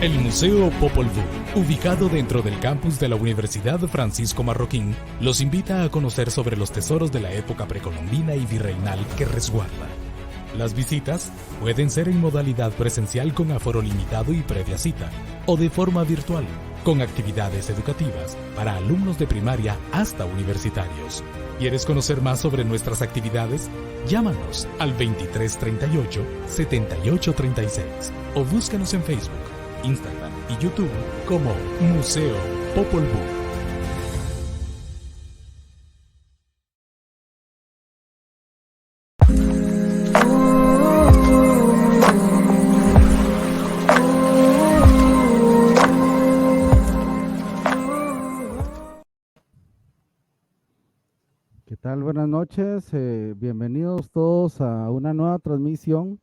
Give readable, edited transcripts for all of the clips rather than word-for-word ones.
El Museo Popol Vuh, ubicado dentro del campus de la Universidad Francisco Marroquín, los invita a conocer sobre los tesoros de la época precolombina y virreinal que resguarda. Las visitas pueden ser en modalidad presencial con aforo limitado y previa cita, o de forma virtual, con actividades educativas para alumnos de primaria hasta universitarios. ¿Quieres conocer más sobre nuestras actividades? Llámanos al 2338-7836 o búscanos en Facebook, Instagram y YouTube como Museo Popol Vuh. ¿Qué tal? Buenas noches. Bienvenidos todos a una nueva transmisión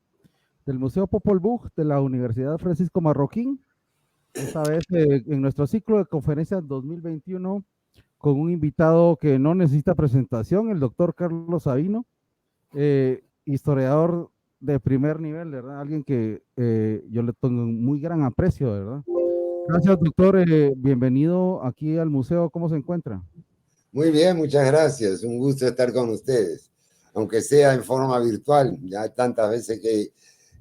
del Museo Popol Vuh de la Universidad Francisco Marroquín. Esta vez en nuestro ciclo de conferencias 2021 con un invitado que no necesita presentación, el doctor Carlos Sabino, historiador de primer nivel, ¿verdad? Alguien que yo le tengo un muy gran aprecio, ¿verdad? Gracias, doctor. Bienvenido aquí al museo. ¿Cómo se encuentra? Muy bien, muchas gracias. Un gusto estar con ustedes, aunque sea en forma virtual. Ya tantas veces que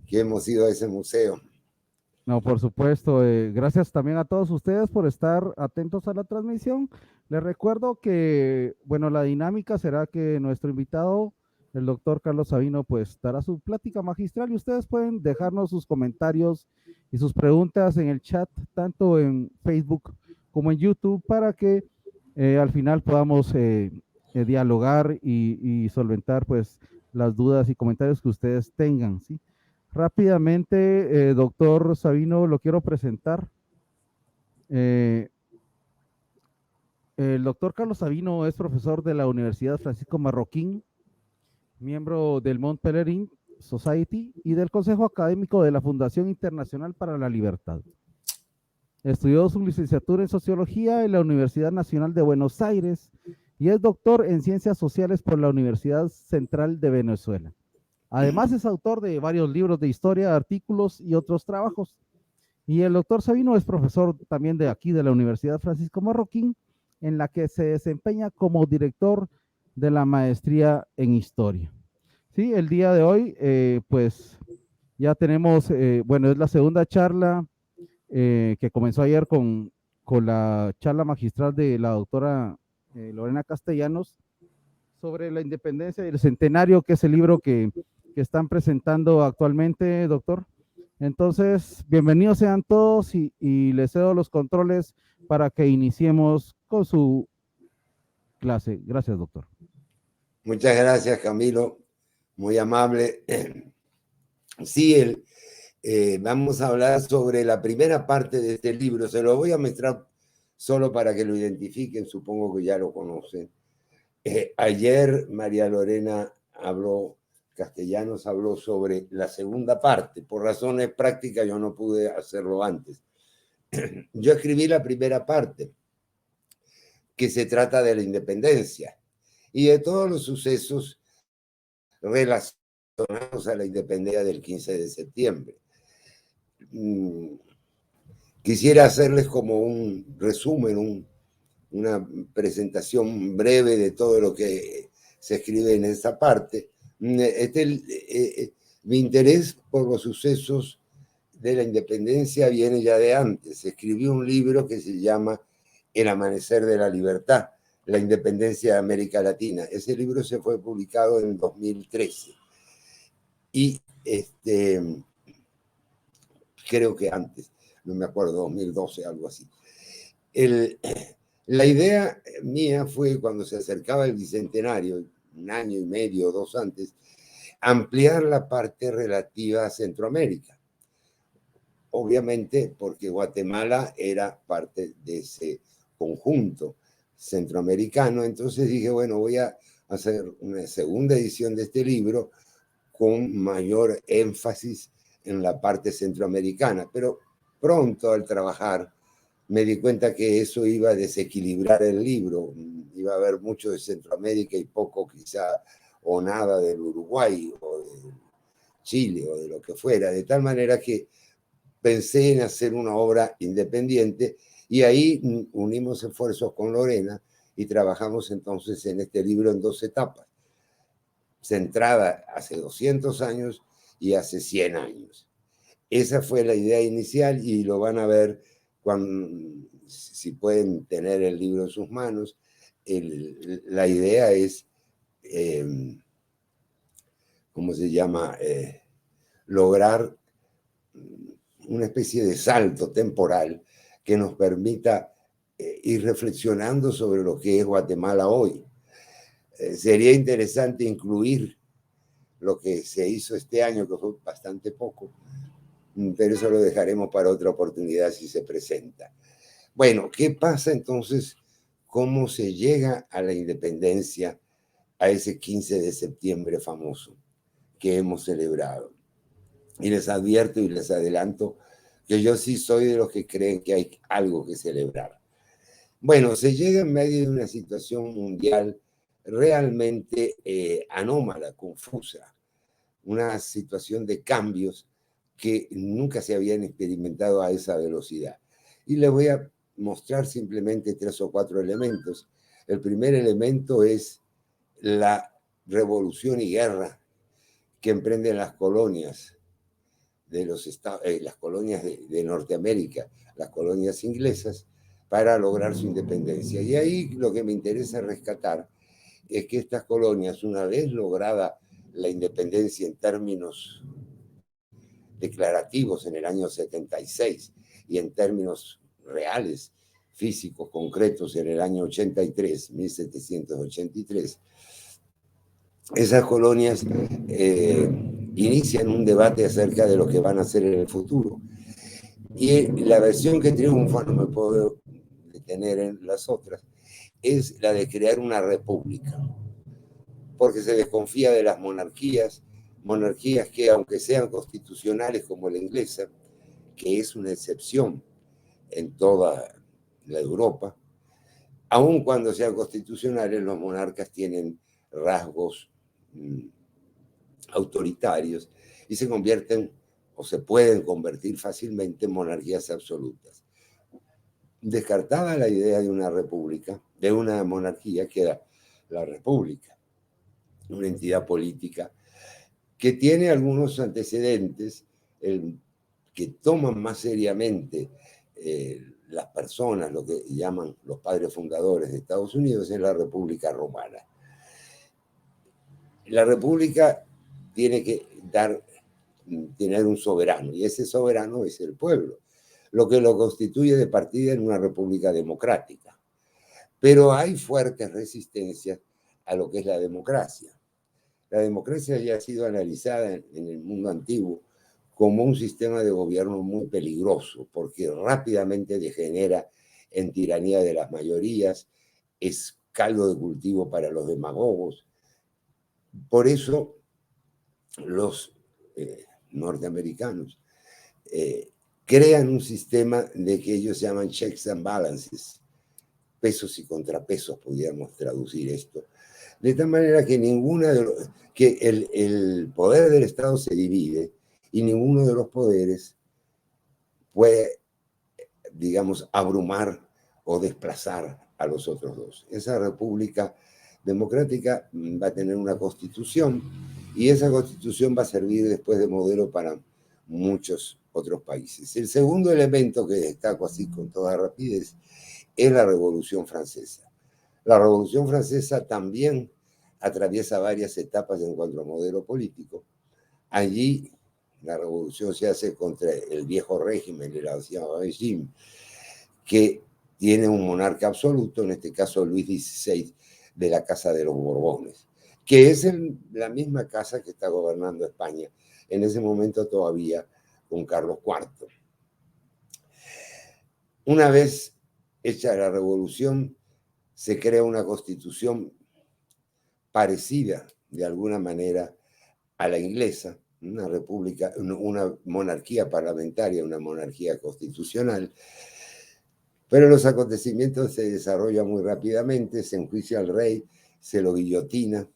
hemos ido a ese museo. No, por supuesto. Gracias también a todos ustedes por estar atentos a la transmisión. Les recuerdo que, bueno, la dinámica será que nuestro invitado, el doctor Carlos Sabino, pues dará su plática magistral y ustedes pueden dejarnos sus comentarios y sus preguntas en el chat, tanto en Facebook como en YouTube, para que al final podamos dialogar y solventar pues las dudas y comentarios que ustedes tengan, ¿sí? Rápidamente, doctor Sabino, lo quiero presentar. El doctor Carlos Sabino es profesor de la Universidad Francisco Marroquín, miembro del Mont Pelerin Society y del Consejo Académico de la Fundación Internacional para la Libertad. Estudió su licenciatura en Sociología en la Universidad Nacional de Buenos Aires y es doctor en Ciencias Sociales por la Universidad Central de Venezuela. Además, es autor de varios libros de historia, artículos y otros trabajos. Y el doctor Sabino es profesor también de aquí, de la Universidad Francisco Marroquín, en la que se desempeña como director de la maestría en historia. Sí, el día de hoy, pues ya tenemos, bueno, es la segunda charla que comenzó ayer con la charla magistral de la doctora Lorena Castellanos sobre la independencia y el centenario, que es el libro que están presentando actualmente, doctor. Entonces, bienvenidos sean todos y les cedo los controles para que iniciemos con su clase. Gracias, doctor. Muchas gracias, Camilo. Muy amable. Sí, vamos a hablar sobre la primera parte de este libro. Se lo voy a mostrar solo para que lo identifiquen. Supongo que ya lo conocen. Ayer María Lorena Castellanos habló sobre la segunda parte. Por razones prácticas yo no pude hacerlo antes. Yo escribí la primera parte, que se trata de la independencia y de todos los sucesos relacionados a la independencia del 15 de septiembre. Quisiera hacerles como un resumen, una presentación breve de todo lo que se escribe en esa parte. Mi interés por los sucesos de la independencia viene ya de antes. Escribí un libro que se llama El amanecer de la libertad, la independencia de América Latina. Ese libro se fue publicado en 2013. Y creo que antes, no me acuerdo, 2012, algo así. La idea mía fue, cuando se acercaba el bicentenario, un año y medio o dos antes, ampliar la parte relativa a Centroamérica. Obviamente porque Guatemala era parte de ese conjunto centroamericano. Entonces dije, bueno, voy a hacer una segunda edición de este libro con mayor énfasis en la parte centroamericana. Pero pronto, al trabajar, me di cuenta que eso iba a desequilibrar el libro. Iba a haber mucho de Centroamérica y poco quizá o nada del Uruguay o de Chile o de lo que fuera. De tal manera que pensé en hacer una obra independiente y ahí unimos esfuerzos con Lorena y trabajamos entonces en este libro en 2 etapas, centrada hace 200 años y hace 100 años. Esa fue la idea inicial y lo van a ver cuando, si pueden tener el libro en sus manos. La idea es, ¿cómo se llama? Lograr una especie de salto temporal que nos permita ir reflexionando sobre lo que es Guatemala hoy. Sería interesante incluir lo que se hizo este año, que fue bastante poco, pero eso lo dejaremos para otra oportunidad si se presenta. Bueno, ¿qué pasa entonces? ¿Cómo se llega a la independencia, a ese 15 de septiembre famoso que hemos celebrado? Y les advierto y les adelanto que yo sí soy de los que creen que hay algo que celebrar. Bueno, se llega en medio de una situación mundial realmente anómala, confusa, una situación de cambios que nunca se habían experimentado a esa velocidad. Y les voy a mostrar simplemente 3 o 4 elementos. El primer elemento es la revolución y guerra que emprenden las colonias de las colonias de Norteamérica, las colonias inglesas, para lograr su independencia. Y ahí lo que me interesa rescatar es que estas colonias, una vez lograda la independencia en términos declarativos en el año 76 y en términos reales, físicos, concretos en el año 83, 1783, esas colonias inician un debate acerca de lo que van a hacer en el futuro. Y la versión que triunfa, no me puedo detener en las otras, es la de crear una república, porque se desconfía de las monarquías que, aunque sean constitucionales como la inglesa, que es una excepción en toda la Europa, aun cuando sean constitucionales, los monarcas tienen rasgos autoritarios y se convierten o se pueden convertir fácilmente en monarquías absolutas. Descartada la idea de una república, de una monarquía, queda la república, una entidad política que tiene algunos antecedentes que toman más seriamente las personas, lo que llaman los padres fundadores de Estados Unidos, es la República Romana. La república tiene que tener un soberano, y ese soberano es el pueblo, lo que lo constituye de partida en una república democrática. Pero hay fuertes resistencias a lo que es la democracia. La democracia ya ha sido analizada en el mundo antiguo como un sistema de gobierno muy peligroso, porque rápidamente degenera en tiranía de las mayorías, es caldo de cultivo para los demagogos. Por eso los norteamericanos crean un sistema de que ellos llaman checks and balances, pesos y contrapesos, pudiéramos traducir esto, de tal manera que que el poder del Estado se divide y ninguno de los poderes puede, digamos, abrumar o desplazar a los otros dos. Esa república democrática va a tener una constitución y esa constitución va a servir después de modelo para muchos otros países. El segundo elemento que destaco así con toda rapidez es la Revolución Francesa. La Revolución Francesa también atraviesa varias etapas en cuanto a modelo político. Allí la revolución se hace contra el viejo régimen, el ancien régime, que tiene un monarca absoluto, en este caso Luis XVI, de la Casa de los Borbones, que es la misma casa que está gobernando España, en ese momento todavía con Carlos IV. Una vez hecha la revolución, se crea una constitución parecida de alguna manera a la inglesa, una república, una monarquía parlamentaria, una monarquía constitucional, pero los acontecimientos se desarrollan muy rápidamente, se enjuicia al rey, se lo guillotina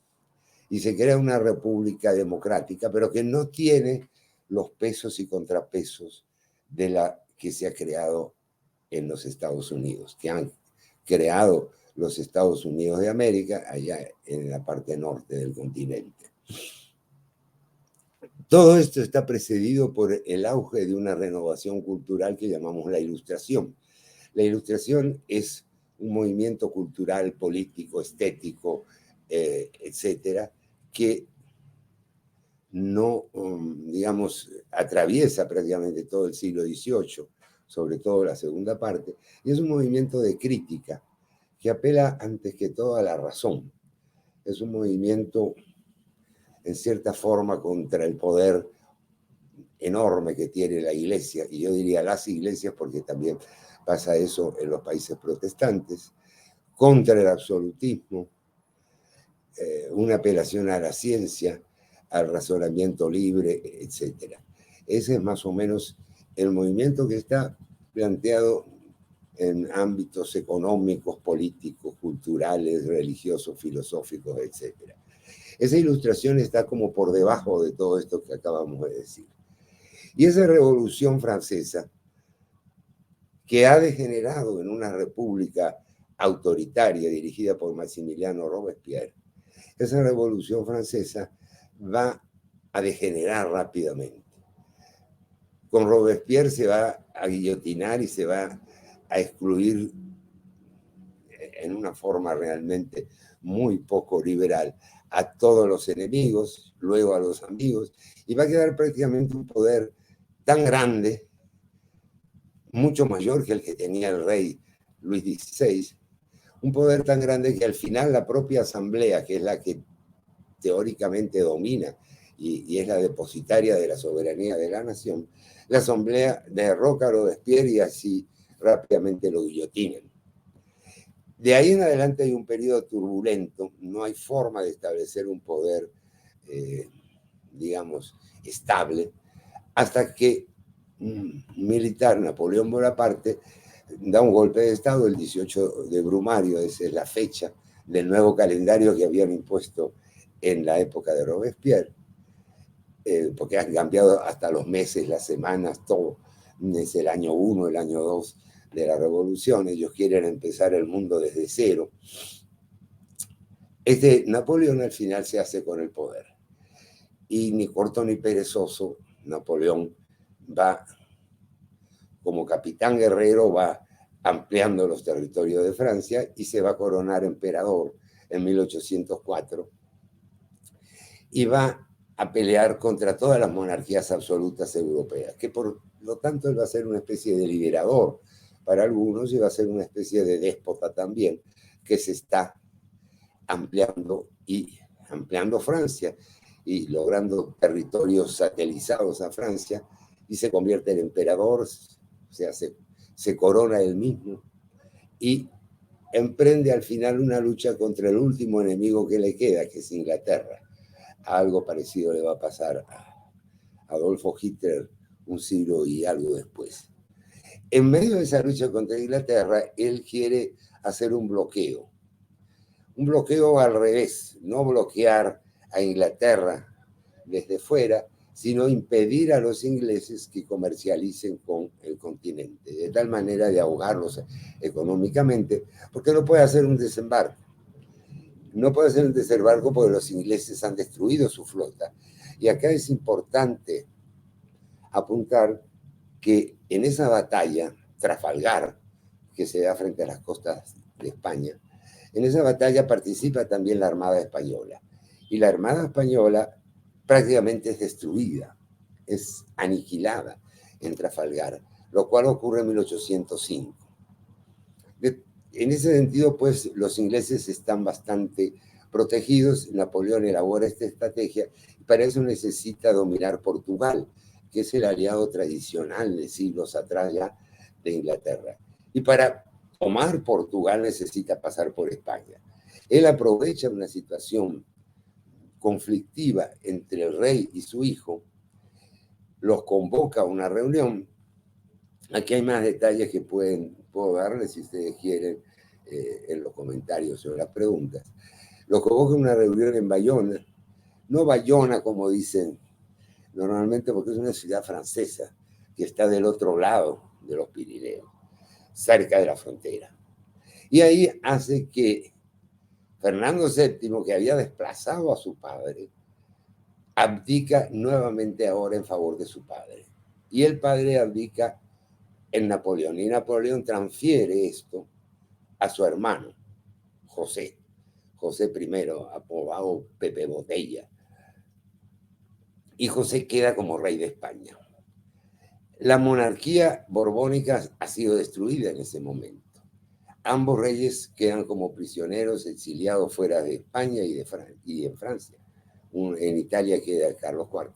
y se crea una república democrática, pero que no tiene los pesos y contrapesos de la que se ha creado en los Estados Unidos, que han creado los Estados Unidos de América, allá en la parte norte del continente. Todo esto está precedido por el auge de una renovación cultural que llamamos la Ilustración. La Ilustración es un movimiento cultural, político, estético, etcétera, que no, digamos, atraviesa prácticamente todo el siglo XVIII, sobre todo la segunda parte, y es un movimiento de crítica que apela antes que todo a la razón. Es un movimiento, en cierta forma, contra el poder enorme que tiene la Iglesia, y yo diría las iglesias porque también pasa eso en los países protestantes, contra el absolutismo, una apelación a la ciencia, al razonamiento libre, etc. Ese es más o menos el movimiento que está planteado en ámbitos económicos, políticos, culturales, religiosos, filosóficos, etc. Esa Ilustración está como por debajo de todo esto que acabamos de decir. Y esa Revolución Francesa, que ha degenerado en una república autoritaria dirigida por Maximiliano Robespierre, esa Revolución Francesa va a degenerar rápidamente. Con Robespierre se va a guillotinar y se va a excluir en una forma realmente muy poco liberal a todos los enemigos, luego a los amigos, y va a quedar prácticamente un poder tan grande, mucho mayor que el que tenía el rey Luis XVI, un poder tan grande que al final la propia asamblea, que es la que teóricamente domina y es la depositaria de la soberanía de la nación, la asamblea derroca a Robespierre y así rápidamente lo guillotinan. De ahí en adelante hay un periodo turbulento, no hay forma de establecer un poder, digamos, estable, hasta que un militar, Napoleón Bonaparte, da un golpe de Estado el 18 de Brumario, esa es la fecha del nuevo calendario que habían impuesto en la época de Robespierre, porque han cambiado hasta los meses, las semanas, todo. Es el año 1, el año 2 de la revolución, ellos quieren empezar el mundo desde cero. Napoleón al final se hace con el poder. Y ni corto ni perezoso, Napoleón va, como capitán guerrero, va ampliando los territorios de Francia y se va a coronar emperador en 1804. Y va a pelear contra todas las monarquías absolutas europeas, que por lo tanto él va a ser una especie de liberador para algunos y va a ser una especie de déspota también, que se está ampliando Francia y logrando territorios satelizados a Francia, y se convierte en emperador, o sea, se corona él mismo y emprende al final una lucha contra el último enemigo que le queda, que es Inglaterra. Algo parecido le va a pasar a Adolfo Hitler un siglo y algo después. En medio de esa lucha contra Inglaterra, él quiere hacer un bloqueo al revés, no bloquear a Inglaterra desde fuera, sino impedir a los ingleses que comercialicen con el continente, de tal manera de ahogarlos económicamente, porque no puede hacer un desembarco. No puede hacer un desembarco porque los ingleses han destruido su flota. Y acá es importante apuntar que en esa batalla, Trafalgar, que se da frente a las costas de España, en esa batalla participa también la Armada Española. Y la Armada Española prácticamente es destruida, es aniquilada en Trafalgar, lo cual ocurre en 1805. En ese sentido, pues, los ingleses están bastante protegidos. Napoleón elabora esta estrategia y para eso necesita dominar Portugal, que es el aliado tradicional de siglos atrás ya de Inglaterra. Y para tomar Portugal necesita pasar por España. Él aprovecha una situación conflictiva entre el rey y su hijo, los convoca a una reunión. Aquí hay más detalles que puedo darles si ustedes quieren en los comentarios o en las preguntas. Los convoca a una reunión en Bayona, no Bayona como dicen normalmente porque es una ciudad francesa, que está del otro lado de los Pirineos, cerca de la frontera. Y ahí hace que Fernando VII, que había desplazado a su padre, abdica nuevamente ahora en favor de su padre. Y el padre abdica en Napoleón. Y Napoleón transfiere esto a su hermano, José I, apodado Pepe Botella. Y José queda como rey de España. La monarquía borbónica ha sido destruida en ese momento. Ambos reyes quedan como prisioneros exiliados fuera de España y en Francia. En Italia queda Carlos IV.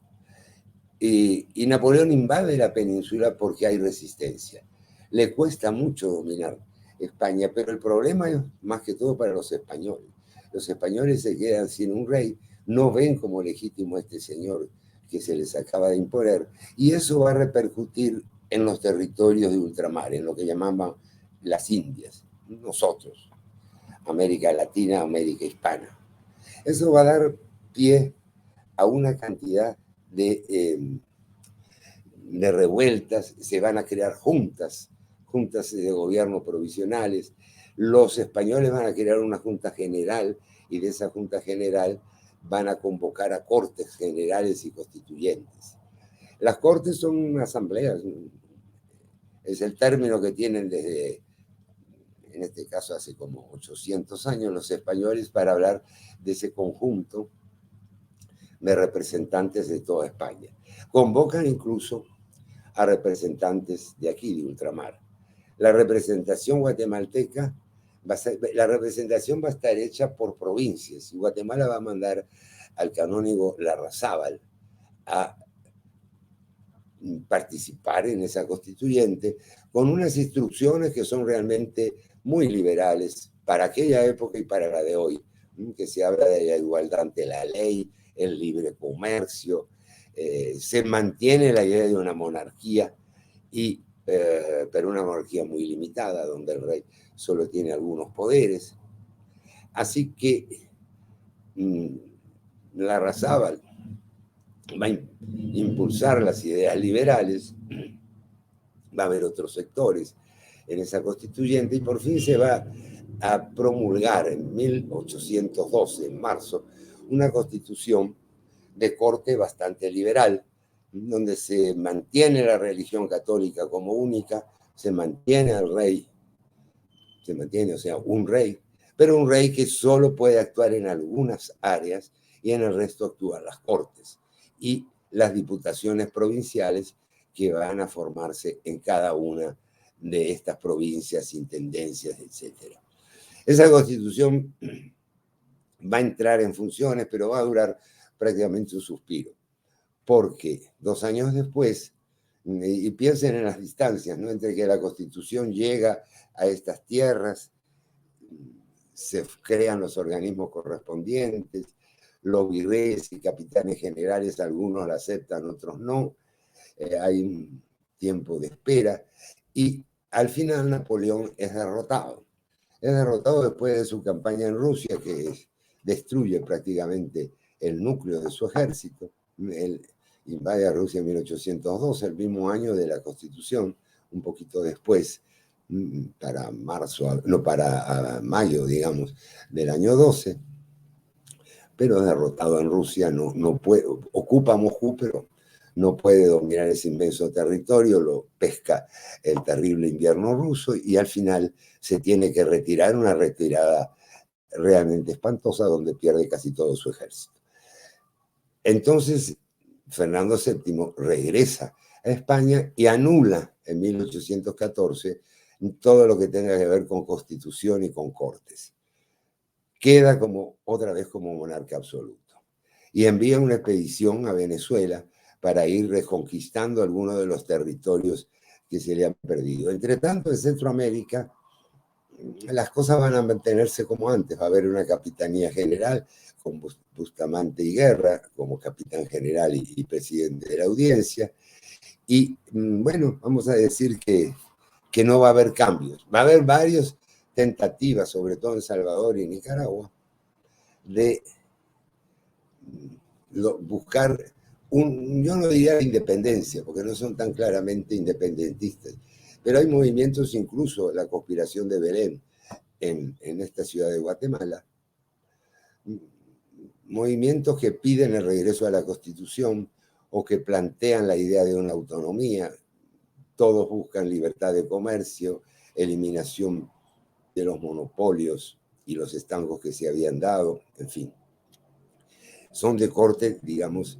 Y Napoleón invade la península porque hay resistencia. Le cuesta mucho dominar España, pero el problema es más que todo para los españoles. Los españoles se quedan sin un rey, no ven como legítimo a este señor que se les acaba de imponer, y eso va a repercutir en los territorios de ultramar, en lo que llamaban las Indias, nosotros, América Latina, América Hispana. Eso va a dar pie a una cantidad de revueltas, se van a crear juntas de gobierno provisionales, los españoles van a crear una junta general y de esa junta general van a convocar a cortes generales y constituyentes. Las cortes son asambleas, es el término que tienen desde, en este caso hace como 800 años, los españoles para hablar de ese conjunto de representantes de toda España. Convocan incluso a representantes de aquí, de ultramar. La representación guatemalteca, la representación va a estar hecha por provincias. Y Guatemala va a mandar al canónigo Larrazábal a participar en esa constituyente con unas instrucciones que son realmente muy liberales para aquella época y para la de hoy, que se habla de la igualdad ante la ley, el libre comercio, se mantiene la idea de una monarquía, pero una monarquía muy limitada, donde el rey solo tiene algunos poderes. Así que Larrazábal va a impulsar las ideas liberales, va a haber otros sectores en esa constituyente y por fin se va a promulgar en 1812, en marzo, una constitución de corte bastante liberal, donde se mantiene la religión católica como única, se mantiene al rey, o sea, un rey, pero un rey que solo puede actuar en algunas áreas y en el resto actúan las cortes y las diputaciones provinciales que van a formarse en cada una de estas provincias, intendencias, etc. Esa constitución va a entrar en funciones, pero va a durar prácticamente un suspiro, porque 2 años después, y piensen en las distancias, ¿no?, entre que la Constitución llega a estas tierras, se crean los organismos correspondientes, los virreyes y capitanes generales, algunos la aceptan, otros no, hay un tiempo de espera, y al final Napoleón es derrotado. Es derrotado después de su campaña en Rusia, que destruye prácticamente el núcleo de su ejército. Él invade a Rusia en 1812, el mismo año de la Constitución, un poquito después, para mayo, digamos, del año 12, pero derrotado en Rusia, no puede, ocupa Moscú, pero no puede dominar ese inmenso territorio, lo pesca el terrible invierno ruso y al final se tiene que retirar, una retirada realmente espantosa donde pierde casi todo su ejército. Entonces, Fernando VII regresa a España y anula en 1814 todo lo que tenga que ver con constitución y con cortes. Queda otra vez como monarca absoluto. Y envía una expedición a Venezuela para ir reconquistando algunos de los territorios que se le han perdido. Entre tanto, en Centroamérica, las cosas van a mantenerse como antes. Va a haber una capitanía general con Bustamante y Guerra como capitán general y presidente de la audiencia. Y bueno, vamos a decir que no va a haber cambios. Va a haber varias tentativas, sobre todo en Salvador y Nicaragua, de buscar yo no diría independencia, porque no son tan claramente independentistas, pero hay movimientos, incluso la conspiración de Belén en esta ciudad de Guatemala, movimientos que piden el regreso a la Constitución o que plantean la idea de una autonomía. Todos buscan libertad de comercio, eliminación de los monopolios y los estancos que se habían dado, en fin. Son de corte, digamos,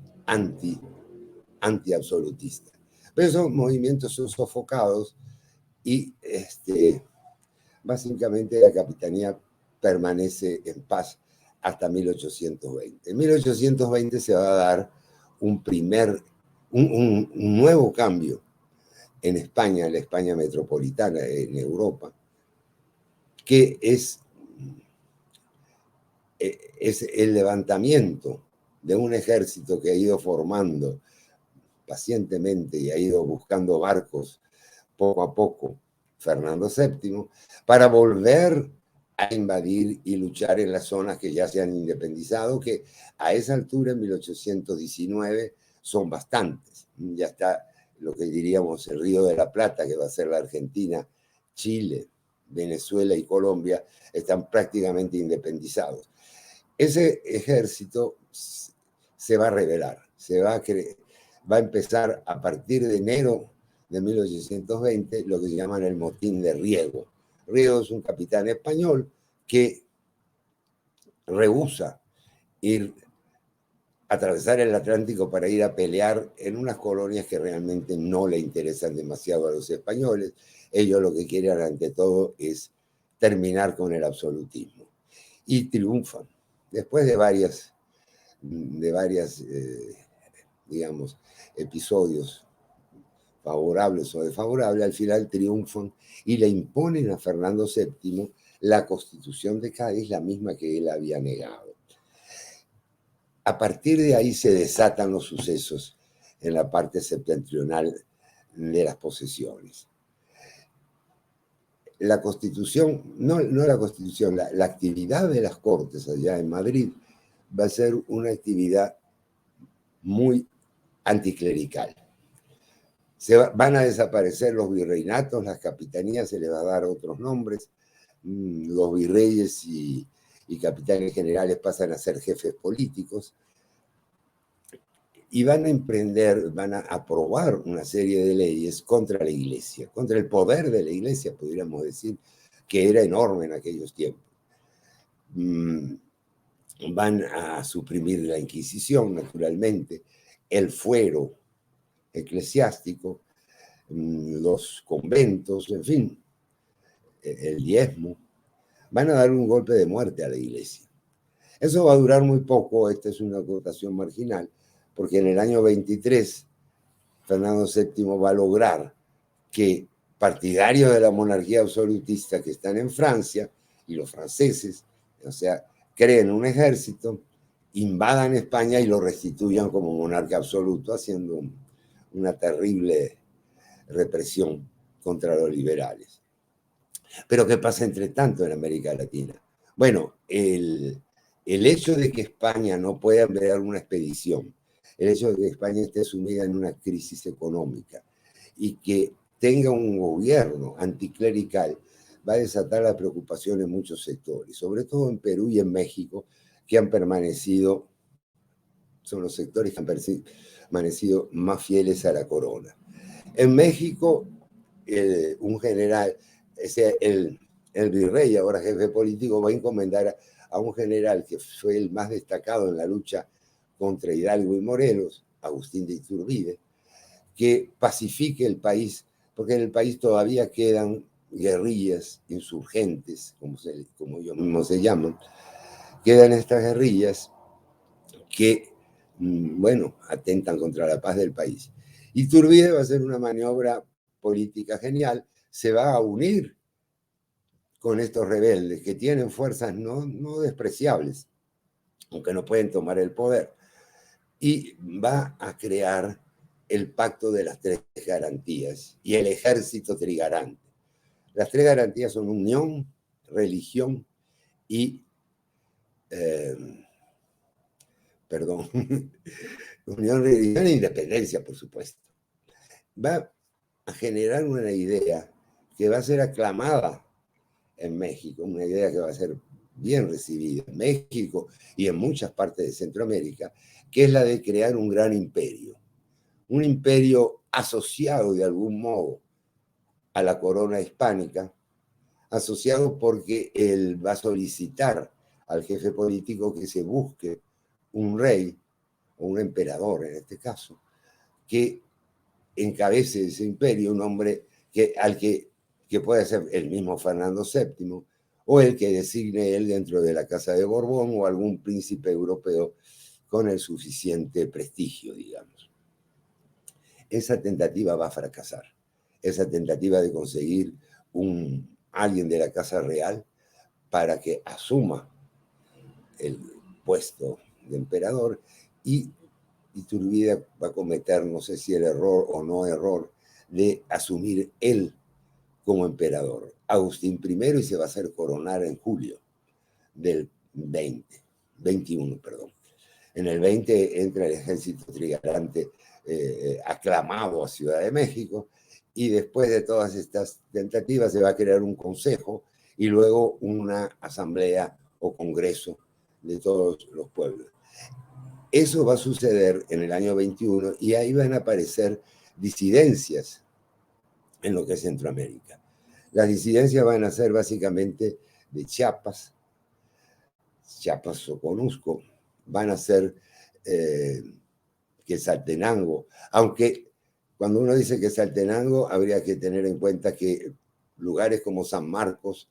anti-absolutista. Pero esos movimientos son sofocados y básicamente la capitanía permanece en paz hasta 1820. En 1820 se va a dar un nuevo cambio en España, en la España metropolitana, en Europa, que es el levantamiento de un ejército que ha ido formando pacientemente y ha ido buscando barcos poco a poco, Fernando VII, para volver a invadir y luchar en las zonas que ya se han independizado, que a esa altura, en 1819, son bastantes. Ya está lo que diríamos el Río de la Plata, que va a ser la Argentina, Chile, Venezuela y Colombia, están prácticamente independizados. Ese ejército se va a rebelar, va a empezar a partir de enero de 1820 lo que se llaman el motín de Riego. Riego es un capitán español que rehúsa atravesar el Atlántico para ir a pelear en unas colonias que realmente no le interesan demasiado a los españoles. Ellos lo que quieren ante todo es terminar con el absolutismo. Y triunfan. Después de varias digamos, episodios favorables o desfavorables, al final triunfan y le imponen a Fernando VII la Constitución de Cádiz, la misma que él había negado. A partir de ahí se desatan los sucesos en la parte septentrional de las posesiones. La Constitución, no la Constitución, la actividad de las Cortes allá en Madrid va a ser una actividad muy anticlerical. Van a desaparecer los virreinatos, las capitanías se les va a dar otros nombres, los virreyes y capitanes generales pasan a ser jefes políticos y van a aprobar una serie de leyes contra la Iglesia, contra el poder de la Iglesia, podríamos decir, que era enorme en aquellos tiempos. Van a suprimir la Inquisición, naturalmente, el fuero eclesiástico, los conventos, en fin, el diezmo. Van a dar un golpe de muerte a la Iglesia. Eso va a durar muy poco, esta es una acotación marginal, porque en el año 23 Fernando VII va a lograr que partidarios de la monarquía absolutista que están en Francia y los franceses, o sea, creen un ejército, invadan España y lo restituyan como monarca absoluto, haciendo una terrible represión contra los liberales. Pero ¿qué pasa entre tanto en América Latina? Bueno, el hecho de que España no pueda enviar una expedición, el hecho de que España esté sumida en una crisis económica y que tenga un gobierno anticlerical, va a desatar la preocupación en muchos sectores, sobre todo en Perú y en México, que han permanecido, son los sectores que han permanecido más fieles a la corona. En México, un general, el virrey, ahora jefe político, va a encomendar a un general que fue el más destacado en la lucha contra Hidalgo y Morelos, Agustín de Iturbide, que pacifique el país, porque en el país todavía quedan guerrillas insurgentes, como ellos mismos se llaman, quedan estas guerrillas que, bueno, atentan contra la paz del país. Iturbide va a hacer una maniobra política genial, se va a unir con estos rebeldes que tienen fuerzas no despreciables, aunque no pueden tomar el poder, y va a crear el pacto de las tres garantías y el ejército trigarante. Las tres garantías son unión, religión y unión religiosa e independencia, por supuesto. Va a generar una idea que va a ser aclamada en México, una idea que va a ser bien recibida en México y en muchas partes de Centroamérica, que es la de crear un gran imperio. Un imperio asociado de algún modo a la corona hispánica, asociado porque él va a solicitar al jefe político que se busque un rey o un emperador en este caso, que encabece ese imperio, un hombre que puede ser el mismo Fernando VII o el que designe él dentro de la Casa de Borbón o algún príncipe europeo con el suficiente prestigio, digamos. Esa tentativa va a fracasar. Esa tentativa de conseguir alguien de la Casa Real para que asuma el puesto de emperador, y Iturbide va a cometer, no sé si el error o no error, de asumir él como emperador. Agustín I, y se va a hacer coronar en julio del 21, perdón. En el 20 entra el ejército trigarante aclamado a Ciudad de México, y después de todas estas tentativas se va a crear un consejo y luego una asamblea o congreso de todos los pueblos. Eso va a suceder en el año 21 y ahí van a aparecer disidencias en lo que es Centroamérica. Las disidencias van a ser básicamente de Chiapas, Soconusco, van a ser Quetzaltenango, aunque cuando uno dice Quetzaltenango habría que tener en cuenta que lugares como San Marcos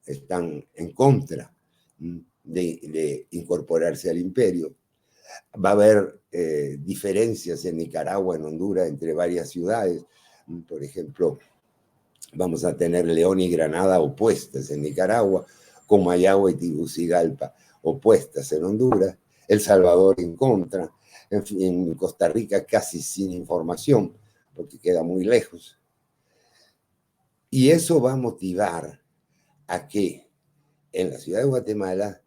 están en contra de incorporarse al imperio. Va a haber diferencias en Nicaragua, en Honduras, entre varias ciudades. Por ejemplo, vamos a tener León y Granada opuestas en Nicaragua, Comayagua y Tegucigalpa opuestas en Honduras, El Salvador en contra, en Costa Rica casi sin información, porque queda muy lejos. Y eso va a motivar a que en la ciudad de Guatemala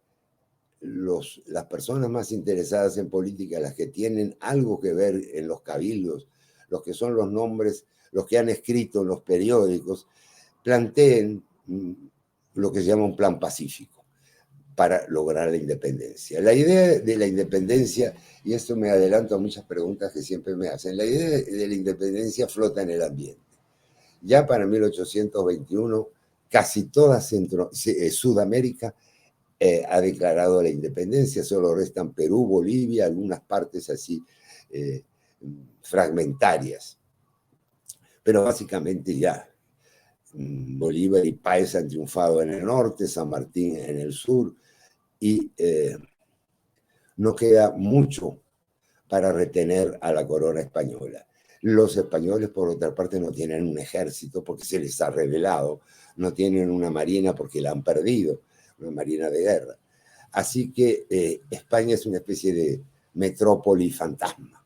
las personas más interesadas en política, las que tienen algo que ver en los cabildos, los que son los nombres, los que han escrito en los periódicos, planteen lo que se llama un plan pacífico para lograr la independencia. La idea de la independencia, y esto me adelanto a muchas preguntas que siempre me hacen, la idea de la independencia flota en el ambiente. Ya para 1821, casi toda Sudamérica ha declarado la independencia, solo restan Perú, Bolivia, algunas partes así fragmentarias. Pero básicamente ya Bolívar y Páez han triunfado en el norte, San Martín en el sur, y no queda mucho para retener a la corona española. Los españoles, por otra parte, no tienen un ejército porque se les ha rebelado, no tienen una marina porque la han perdido, una marina de guerra. Así que España es una especie de metrópoli fantasma.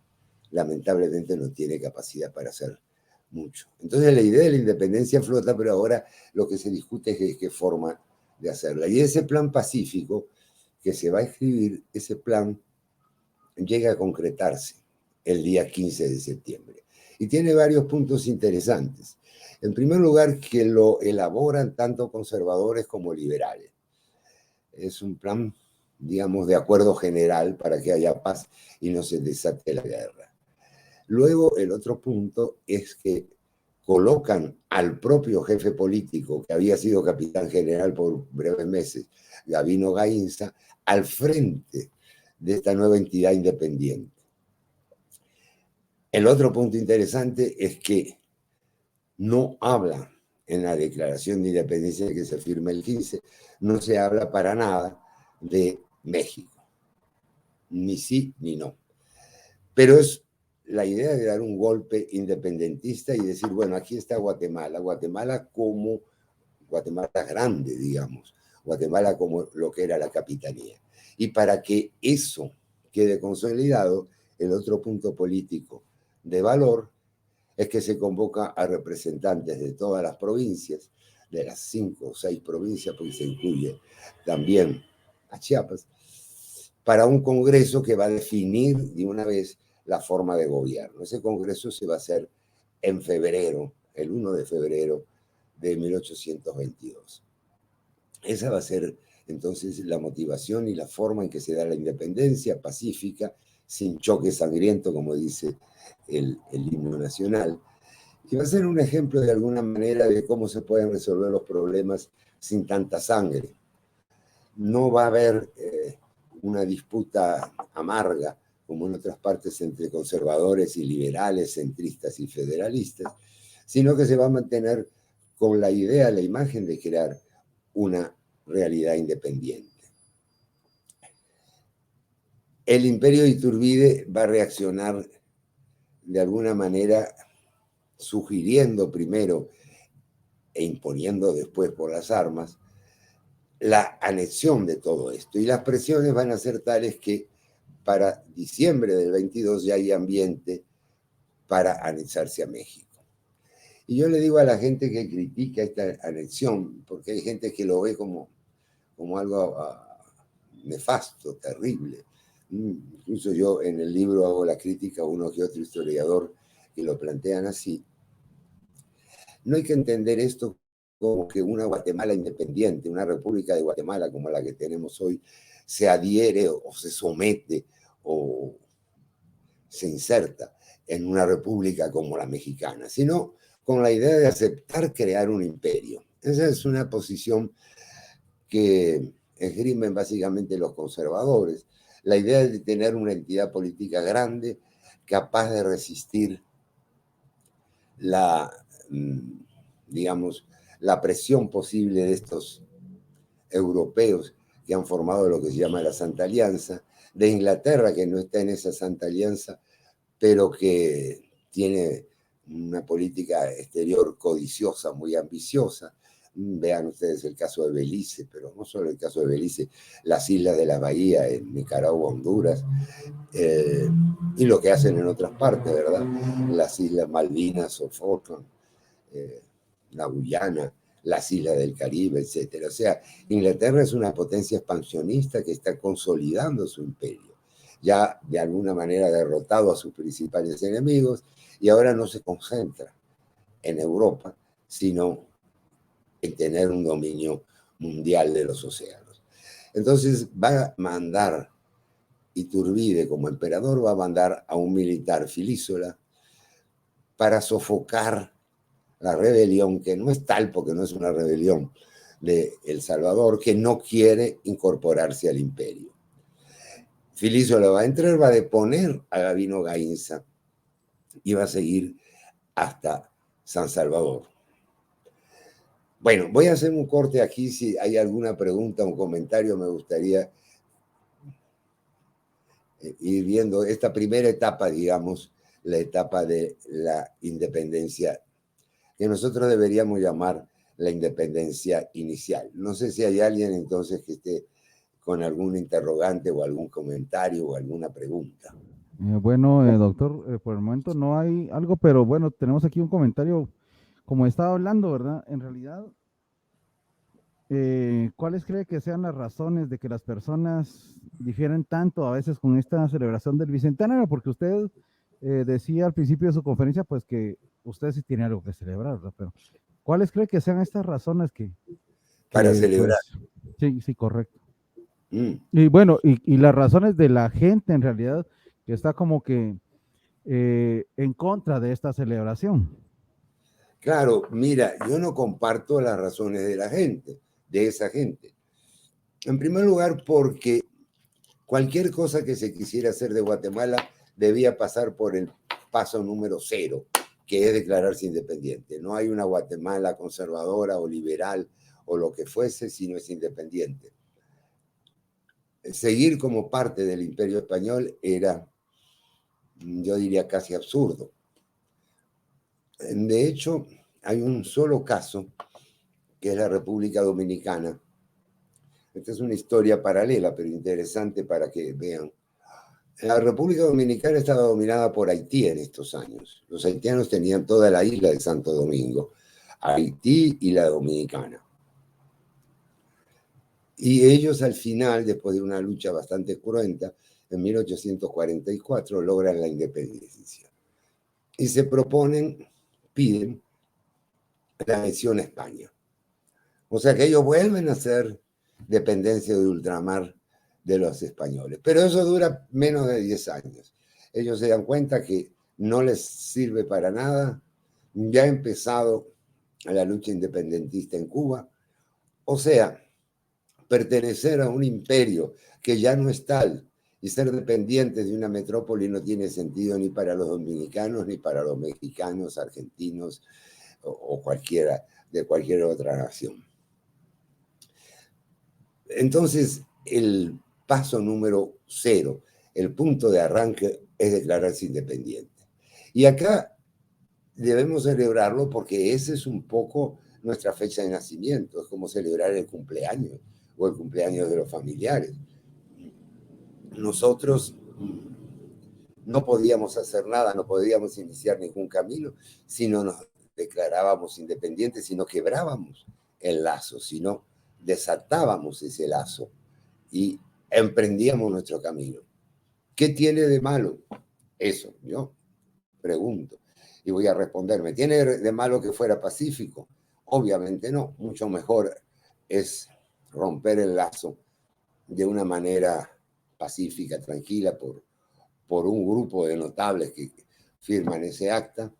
Lamentablemente no tiene capacidad para hacer mucho. Entonces la idea de la independencia flota, pero ahora lo que se discute es qué forma de hacerla. Y ese plan pacífico que se va a escribir, ese plan llega a concretarse el día 15 de septiembre. Y tiene varios puntos interesantes. En primer lugar, que lo elaboran tanto conservadores como liberales. Es un plan, digamos, de acuerdo general para que haya paz y no se desate la guerra. Luego, el otro punto es que colocan al propio jefe político, que había sido capitán general por breves meses, Gabino Gainza, al frente de esta nueva entidad independiente. El otro punto interesante es que no habla en la declaración de independencia que se firma el 15, no se habla para nada de México, ni sí ni no. Pero es la idea de dar un golpe independentista y decir, bueno, aquí está Guatemala, Guatemala como Guatemala grande, digamos, Guatemala como lo que era la capitanía. Y para que eso quede consolidado, el otro punto político de valor es que se convoca a representantes de todas las provincias, de las 5 o 6 provincias, porque se incluye también a Chiapas, para un congreso que va a definir de una vez la forma de gobierno. Ese congreso se va a hacer en febrero, el 1 de febrero de 1822. Esa va a ser entonces la motivación y la forma en que se da la independencia pacífica, sin choque sangriento, como dice el himno nacional. Y va a ser un ejemplo de alguna manera de cómo se pueden resolver los problemas sin tanta sangre. No va a haber una disputa amarga, como en otras partes, entre conservadores y liberales, centristas y federalistas, sino que se va a mantener con la idea, la imagen de crear una realidad independiente. El imperio de Iturbide va a reaccionar de alguna manera sugiriendo primero e imponiendo después por las armas la anexión de todo esto. Y las presiones van a ser tales que para diciembre del 22 ya hay ambiente para anexarse a México. Y yo le digo a la gente que critica esta anexión, porque hay gente que lo ve como algo nefasto, terrible. Incluso yo en el libro hago la crítica a uno que otro historiador que lo plantean así. No hay que entender esto como que una Guatemala independiente, una república de Guatemala como la que tenemos hoy, se adhiere o se somete o se inserta en una república como la mexicana, sino con la idea de aceptar crear un imperio. Esa es una posición que esgrimen básicamente los conservadores, la idea de tener una entidad política grande, capaz de resistir la, digamos, la presión posible de estos europeos que han formado lo que se llama la Santa Alianza, de Inglaterra, que no está en esa Santa Alianza, pero que tiene una política exterior codiciosa, muy ambiciosa. Vean ustedes el caso de Belice, pero no solo el caso de Belice, las islas de la Bahía en Nicaragua, Honduras, y lo que hacen en otras partes, ¿verdad? Las islas Malvinas o Falkland, la Guyana, las islas del Caribe, etcétera. O sea, Inglaterra es una potencia expansionista que está consolidando su imperio, ya de alguna manera derrotado a sus principales enemigos, y ahora no se concentra en Europa, sino en tener un dominio mundial de los océanos. Entonces va a mandar, Iturbide como emperador va a mandar a un militar, Filísola, para sofocar la rebelión, que no es tal porque no es una rebelión de El Salvador, que no quiere incorporarse al imperio. Filísola va a entrar, va a deponer a Gabino Gainza y va a seguir hasta San Salvador. Bueno, voy a hacer un corte aquí. Si hay alguna pregunta o un comentario, me gustaría ir viendo esta primera etapa, digamos, la etapa de la independencia, que nosotros deberíamos llamar la independencia inicial. No sé si hay alguien entonces que esté con algún interrogante o algún comentario o alguna pregunta. Bueno, doctor, por el momento no hay algo, pero bueno, tenemos aquí un comentario, como estaba hablando, ¿verdad? En realidad, ¿cuáles cree que sean las razones de que las personas difieren tanto a veces con esta celebración del Bicentenario? Porque usted decía al principio de su conferencia, pues que usted sí tiene algo que celebrar, ¿verdad? Pero ¿cuáles cree que sean estas razones Para celebrar. Pues, sí, correcto. Y bueno, y las razones de la gente en realidad que está como que en contra de esta celebración. Claro, mira, yo no comparto las razones de la gente, de esa gente. En primer lugar, porque cualquier cosa que se quisiera hacer de Guatemala debía pasar por el paso número 0, que es declararse independiente. No hay una Guatemala conservadora o liberal o lo que fuese si no es independiente. Seguir como parte del Imperio Español era, yo diría, casi absurdo. De hecho, hay un solo caso, que es la República Dominicana. Esta es una historia paralela, pero interesante para que vean. La República Dominicana estaba dominada por Haití en estos años. Los haitianos tenían toda la isla de Santo Domingo, Haití y la Dominicana. Y ellos al final, después de una lucha bastante cruenta, en 1844 logran la independencia. Y se proponen, piden la anexión a España. O sea que ellos vuelven a ser dependencia de ultramar de los españoles. Pero eso dura menos de 10 años. Ellos se dan cuenta que no les sirve para nada. Ya ha empezado la lucha independentista en Cuba. O sea, pertenecer a un imperio que ya no es tal y ser dependientes de una metrópoli no tiene sentido ni para los dominicanos, ni para los mexicanos, argentinos o cualquiera de cualquier otra nación. Entonces, el paso número 0, el punto de arranque es declararse independiente. Y acá debemos celebrarlo porque ese es un poco nuestra fecha de nacimiento, es como celebrar el cumpleaños o el cumpleaños de los familiares. Nosotros no podíamos hacer nada, no podíamos iniciar ningún camino si no nos declarábamos independientes, si no quebrábamos el lazo, si no desatábamos ese lazo y emprendíamos nuestro camino. ¿Qué tiene de malo eso? Yo pregunto y voy a responderme. ¿Tiene de malo que fuera pacífico? Obviamente no. Mucho mejor es romper el lazo de una manera pacífica, tranquila, por un grupo de notables que firman ese acta,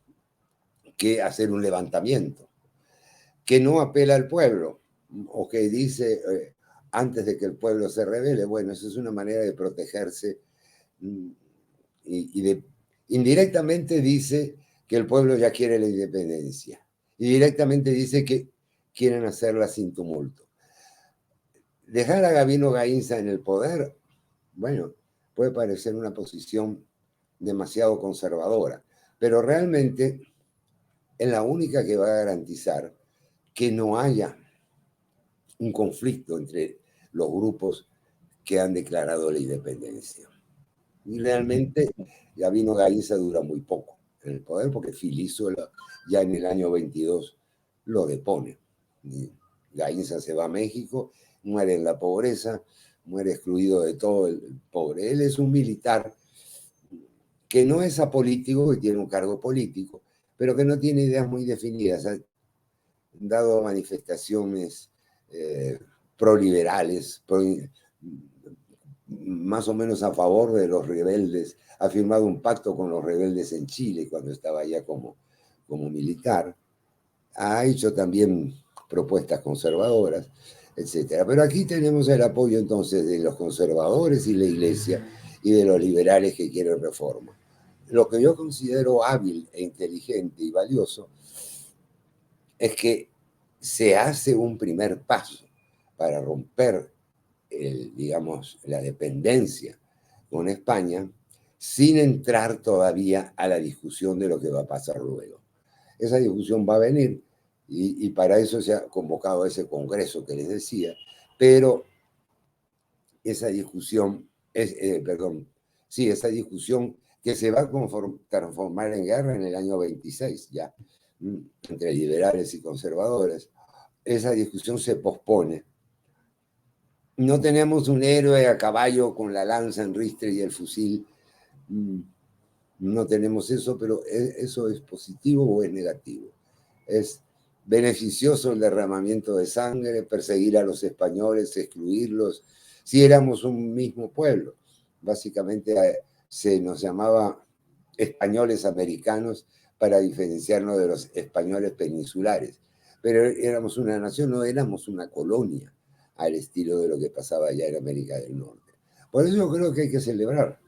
que hacer un levantamiento, que no apela al pueblo, o que dice antes de que el pueblo se rebele. Bueno, eso es una manera de protegerse y indirectamente dice que el pueblo ya quiere la independencia y directamente dice que quieren hacerla sin tumulto. Dejar a Gabino Gaínza en el poder, bueno, puede parecer una posición demasiado conservadora, pero realmente es la única que va a garantizar que no haya un conflicto entre los grupos que han declarado la independencia. Y realmente Gabino Gaínza dura muy poco en el poder porque Filiso ya en el año 22 lo depone. Gaínza se va a México, muere en la pobreza, muere excluido de todo el pobre. Él es un militar que no es apolítico, que tiene un cargo político, pero que no tiene ideas muy definidas. Ha dado manifestaciones proliberales, más o menos a favor de los rebeldes. Ha firmado un pacto con los rebeldes en Chile cuando estaba allá como militar. Ha hecho también propuestas conservadoras, etcétera. Pero aquí tenemos el apoyo entonces de los conservadores y la Iglesia y de los liberales que quieren reforma. Lo que yo considero hábil e inteligente y valioso es que se hace un primer paso para romper digamos, la dependencia con España sin entrar todavía a la discusión de lo que va a pasar luego. Esa discusión va a venir y para eso se ha convocado ese congreso que les decía, pero esa discusión, esa discusión que se va a transformar en guerra en el año 26 ya, entre liberales y conservadores, esa discusión se pospone. No tenemos un héroe a caballo con la lanza en ristre y el fusil. No tenemos eso, pero ¿eso es positivo o es negativo? Es beneficioso el derramamiento de sangre, perseguir a los españoles, excluirlos. Si éramos un mismo pueblo, básicamente se nos llamaba españoles americanos para diferenciarnos de los españoles peninsulares. Pero éramos una nación, no éramos una colonia, al estilo de lo que pasaba allá en América del Norte. Por eso yo creo que hay que celebrar,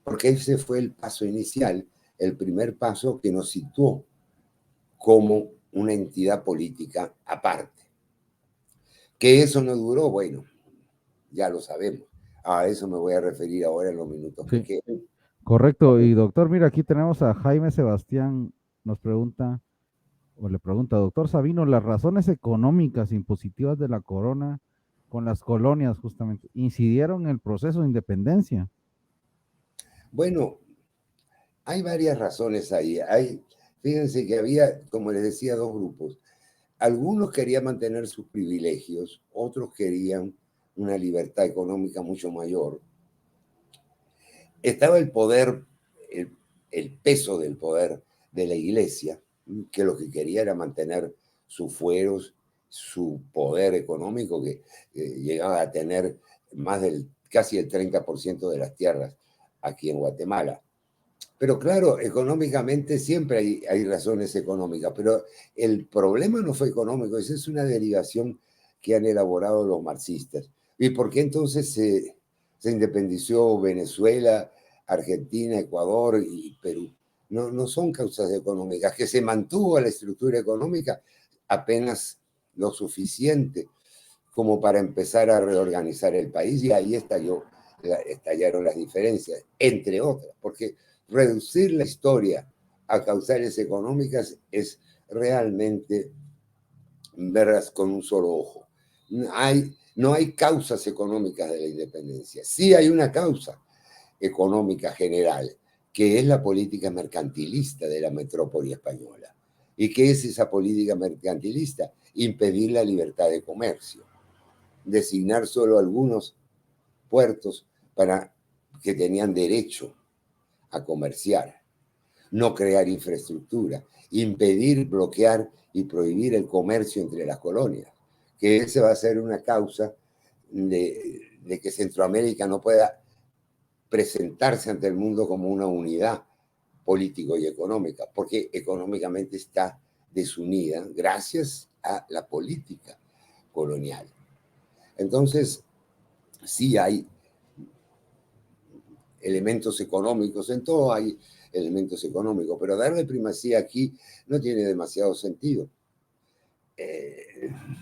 porque ese fue el paso inicial, el primer paso que nos situó como una entidad política aparte. Que eso no duró, bueno, ya lo sabemos. A eso me voy a referir ahora en los minutos que quedan. Correcto, y doctor, mira, aquí tenemos a Jaime Sebastián, nos pregunta, o le pregunta, doctor Sabino, las razones económicas impositivas de la corona con las colonias justamente incidieron en el proceso de independencia. Bueno, hay varias razones ahí. Fíjense que había, como les decía, dos grupos. algunos querían mantener sus privilegios, otros querían una libertad económica mucho mayor. Estaba el poder, el peso del poder de la iglesia, que lo que quería era mantener sus fueros, su poder económico, que llegaba a tener más casi el 30% de las tierras aquí en Guatemala. Pero claro, económicamente siempre hay razones económicas, pero el problema no fue económico, esa es una derivación que han elaborado los marxistas. ¿Y por qué entonces se independizó Venezuela, Argentina, Ecuador y Perú? No son causas económicas, que se mantuvo la estructura económica apenas lo suficiente como para empezar a reorganizar el país, y ahí estallaron las diferencias, entre otras, porque reducir la historia a causales económicas es realmente verlas con un solo ojo. No hay causas económicas de la independencia. Sí hay una causa económica general, que es la política mercantilista de la metrópoli española. ¿Y qué es esa política mercantilista? Impedir la libertad de comercio, designar solo algunos puertos para que tenían derecho a comerciar, no crear infraestructura, impedir, bloquear y prohibir el comercio entre las colonias, que esa va a ser una causa de que Centroamérica no pueda presentarse ante el mundo como una unidad político y económica, porque económicamente está desunida gracias a la política colonial. Entonces, sí hay elementos económicos, en todo hay elementos económicos, pero darle primacía aquí no tiene demasiado sentido.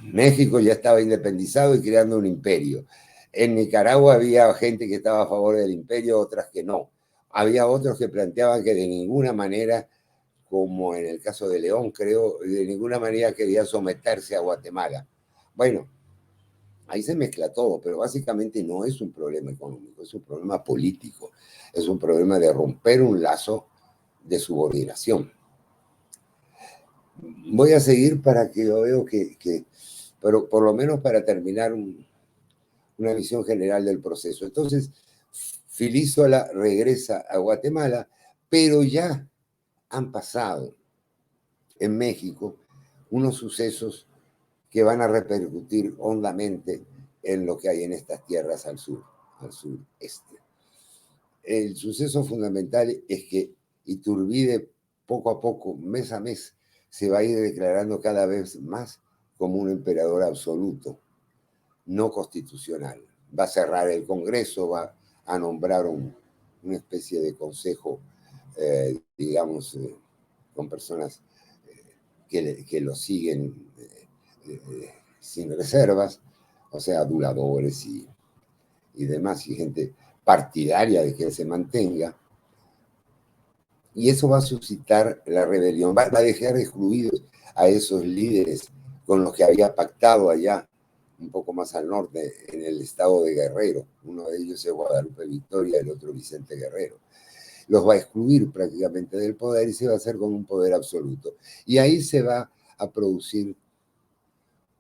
México ya estaba independizado y creando un imperio. En Nicaragua había gente que estaba a favor del imperio, otras que no. Había otros que planteaban que de ninguna manera, como en el caso de León, creo, de ninguna manera quería someterse a Guatemala. Bueno, ahí se mezcla todo, pero básicamente no es un problema económico, es un problema político, es un problema de romper un lazo de subordinación. Voy a seguir para que yo veo pero por lo menos para terminar una visión general del proceso. Entonces, Filísola regresa a Guatemala, pero ya han pasado en México unos sucesos que van a repercutir hondamente en lo que hay en estas tierras al sureste. El suceso fundamental es que Iturbide, poco a poco, mes a mes, se va a ir declarando cada vez más como un emperador absoluto, no constitucional. Va a cerrar el Congreso, va a nombrar una especie de consejo, digamos, con personas que lo siguen sin reservas, o sea, aduladores y demás, y gente partidaria de que él se mantenga. Y eso va a suscitar la rebelión, va a dejar excluidos a esos líderes con los que había pactado allá, un poco más al norte, en el estado de Guerrero. Uno de ellos es Guadalupe Victoria, el otro Vicente Guerrero. Los va a excluir prácticamente del poder y se va a hacer con un poder absoluto. Y ahí se va a producir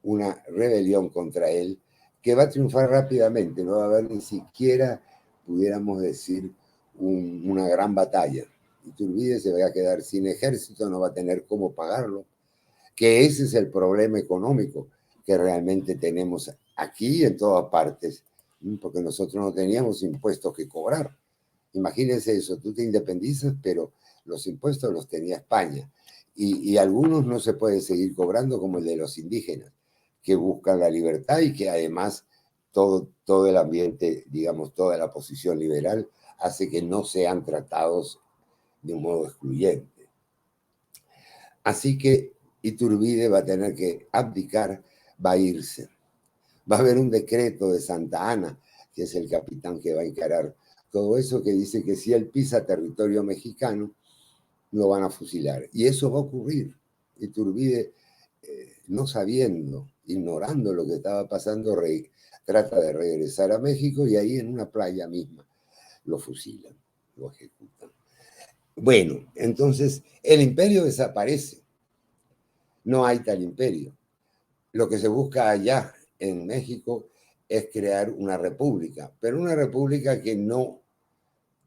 una rebelión contra él que va a triunfar rápidamente, no va a haber ni siquiera, pudiéramos decir, una gran batalla. Iturbide se va a quedar sin ejército, no va a tener cómo pagarlo, que ese es el problema económico que realmente tenemos aquí y en todas partes, porque nosotros no teníamos impuestos que cobrar. Imagínense eso, tú te independizas, pero los impuestos los tenía España, y algunos no se puede seguir cobrando, como el de los indígenas, que buscan la libertad y que además todo el ambiente, digamos, toda la posición liberal hace que no sean tratados de un modo excluyente. Así que Iturbide va a tener que abdicar, va a irse. Va a haber un decreto de Santa Anna, que es el capitán que va a encarar todo eso, que dice que si él pisa territorio mexicano, lo van a fusilar. Y eso va a ocurrir. Iturbide, no sabiendo, ignorando lo que estaba pasando, trata de regresar a México y ahí en una playa misma lo fusilan, lo ejecutan. Bueno, entonces el imperio desaparece. No hay tal imperio. lo que se busca allá en México es crear una república, pero una república que no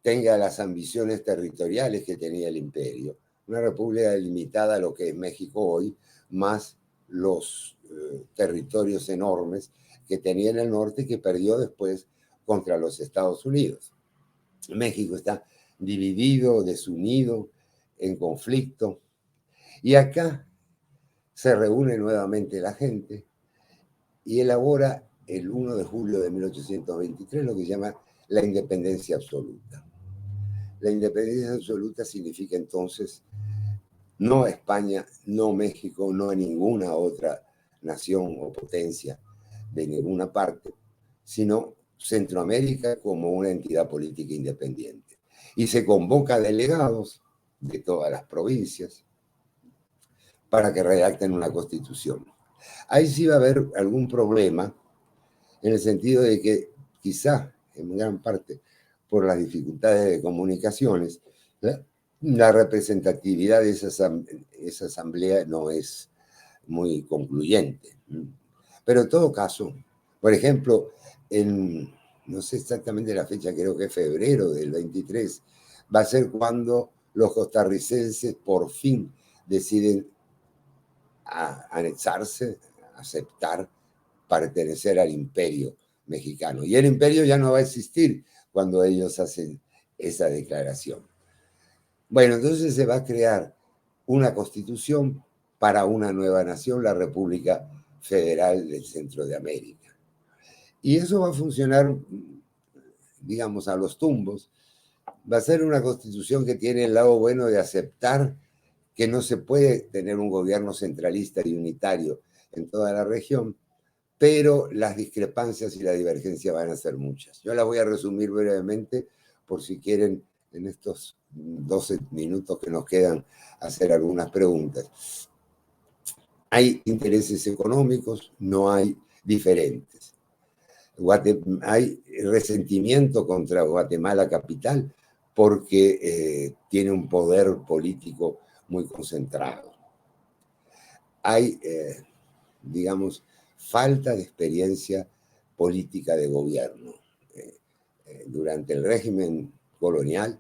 tenga las ambiciones territoriales que tenía el imperio, una república limitada a lo que es México hoy, más los territorios enormes que tenía en el norte y que perdió después contra los Estados Unidos. México está dividido, desunido, en conflicto, y acá se reúne nuevamente la gente y elabora el 1 de julio de 1823 lo que se llama la independencia absoluta. La independencia absoluta significa entonces no España, no México, no ninguna otra nación o potencia de ninguna parte, sino Centroamérica como una entidad política independiente. Y se convoca delegados de todas las provincias para que redacten una constitución. Ahí sí va a haber algún problema en el sentido de que quizá en gran parte por las dificultades de comunicaciones, la representatividad de esa asamblea no es muy concluyente. Pero en todo caso, por ejemplo, no sé exactamente la fecha, creo que es febrero del 23, va a ser cuando los costarricenses por fin deciden anexarse, aceptar, pertenecer al imperio mexicano. Y el imperio ya no va a existir cuando ellos hacen esa declaración. Bueno, entonces se va a crear una constitución para una nueva nación, la República Federal del Centro de América. Y eso va a funcionar, digamos, a los tumbos. Va a ser una constitución que tiene el lado bueno de aceptar que no se puede tener un gobierno centralista y unitario en toda la región, pero las discrepancias y la divergencia van a ser muchas. Yo las voy a resumir brevemente por si quieren en estos 12 minutos que nos quedan hacer algunas preguntas. Hay intereses económicos, no hay diferentes. Hay resentimiento contra Guatemala capital porque tiene un poder político muy concentrado. Hay, digamos, falta de experiencia política de gobierno. Durante el régimen colonial,